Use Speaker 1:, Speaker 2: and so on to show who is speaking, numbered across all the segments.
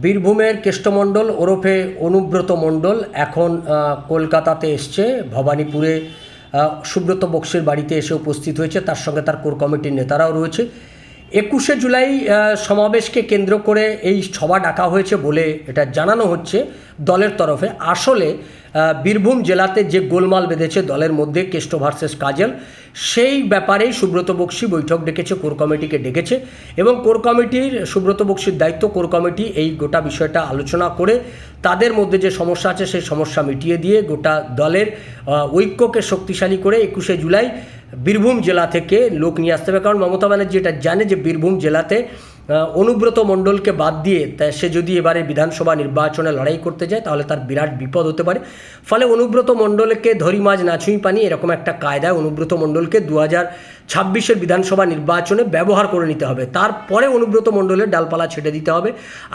Speaker 1: বীরভূমের কেষ্টমণ্ডল ওরফে অনুব্রত মণ্ডল এখন কলকাতাতে এসছে, ভবানীপুরে সুব্রত বক্সির বাড়িতে এসে উপস্থিত হয়েছে। তার সঙ্গে তার কোর কমিটির নেতারাও রয়েছে। 21শে জুলাই সমাবেশকে কেন্দ্র করে এই সভা ডাকা হয়েছে বলে এটা জানানো হচ্ছে দলের তরফে। আসলে বীরভূম জেলাতে যে গোলমাল বেঁধেছে দলের মধ্যে কেষ্ট ভার্সেস কাজল, সেই ব্যাপারেই সুব্রত বক্সি বৈঠক ডেকেছে, কোর কমিটিকে ডেকেছে এবং কোর কমিটির সুব্রত বক্সির দায়িত্ব কোর কমিটি এই গোটা বিষয়টা আলোচনা করে তাদের মধ্যে যে সমস্যা আছে সেই সমস্যা মিটিয়ে দিয়ে গোটা দলের ঐক্যকে শক্তিশালী করে 21শে জুলাই বীরভূম জেলা থেকে লোক নিয়ে আসতে হবে। কারণ মমতা ব্যানার্জি এটা জানে যে বীরভূম জেলাতে অনুব্রত মণ্ডলকে বাদ দিয়ে সে যদি এবারে বিধানসভা নির্বাচনে লড়াই করতে যায় তাহলে তার বিরাট বিপদ হতে পারে। ফলে অনুব্রত মণ্ডলকে ধরি মাছ না ছুঁই পানি এরকম একটা কায়দায় অনুব্রত মণ্ডলকে 2026-এর বিধানসভা নির্বাচনে ব্যবহার করে নিতে হবে। তারপরে অনুব্রত মণ্ডলের ডালপালা ছেটে দিতে হবে।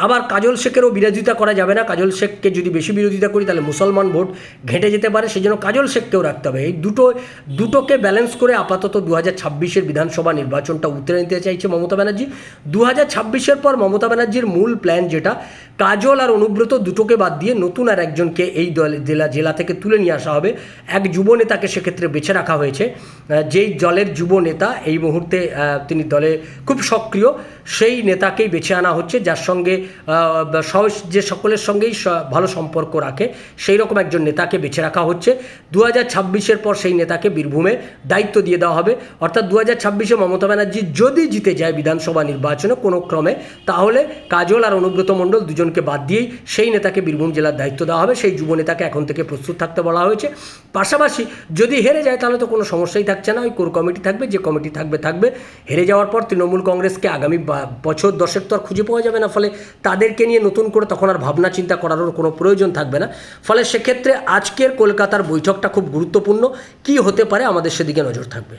Speaker 1: আবার কাজল শেখেরও বিরোধিতা করা যাবে না। কাজল শেখকে যদি বেশি বিরোধিতা করি তাহলে মুসলমান ভোট ঘেঁটে যেতে পারে, সেই জন্য কাজল শেখকেও রাখতে হবে। এই দুটোকে ব্যালেন্স করে আপাতত 2026-এর বিধানসভা নির্বাচনটা উতরে নিতে চাইছে মমতা ব্যানার্জি। 2026-এর পর মমতা ব্যানার্জির মূল প্ল্যান যেটা, কাজল আর অনুব্রত দুটোকে বাদ দিয়ে নতুন আর একজনকে এই জেলা থেকে তুলে নিয়ে আসা হবে। এক যুব নেতাকে সেক্ষেত্রে বেছে রাখা হয়েছে, যেই দলের যুব নেতা এই মুহূর্তে তিনি দলে খুব সক্রিয়, সেই নেতাকেই বেছে আনা হচ্ছে, যার সঙ্গে যে সকলের সঙ্গেই ভালো সম্পর্ক রাখে সেই রকম একজন নেতাকে বেছে রাখা হচ্ছে। 2026-এর পর সেই নেতাকে বীরভূমে দায়িত্ব দিয়ে দেওয়া হবে। অর্থাৎ 2026-এ মমতা ব্যানার্জি যদি জিতে যায় বিধানসভা নির্বাচনে কোনো ক্রমে, তাহলে কাজল আর অনুব্রত মণ্ডল দুজনকে বাদ দিয়েই সেই নেতাকে বীরভূম জেলার দায়িত্ব দেওয়া হবে। সেই যুব নেতাকে এখন থেকে প্রস্তুত থাকতে বলা হয়েছে। পাশাপাশি যদি হেরে যায় তাহলে তো কোনো সমস্যাই থাকছে না, ওই কোর কমিটি থাকবে, যে কমিটি থাকবে। হেরে যাওয়ার পর তৃণমূল কংগ্রেসকে আগামী বছর 10 তো আর খুঁজে পাওয়া যাবে না, ফলে তাদেরকে নিয়ে নতুন করে তখন আর ভাবনা চিন্তা করারও কোনো প্রয়োজন থাকবে না। ফলে সেক্ষেত্রে আজকের কলকাতার বৈঠকটা খুব গুরুত্বপূর্ণ। কি হতে পারে আমাদের সেদিকে নজর থাকবে।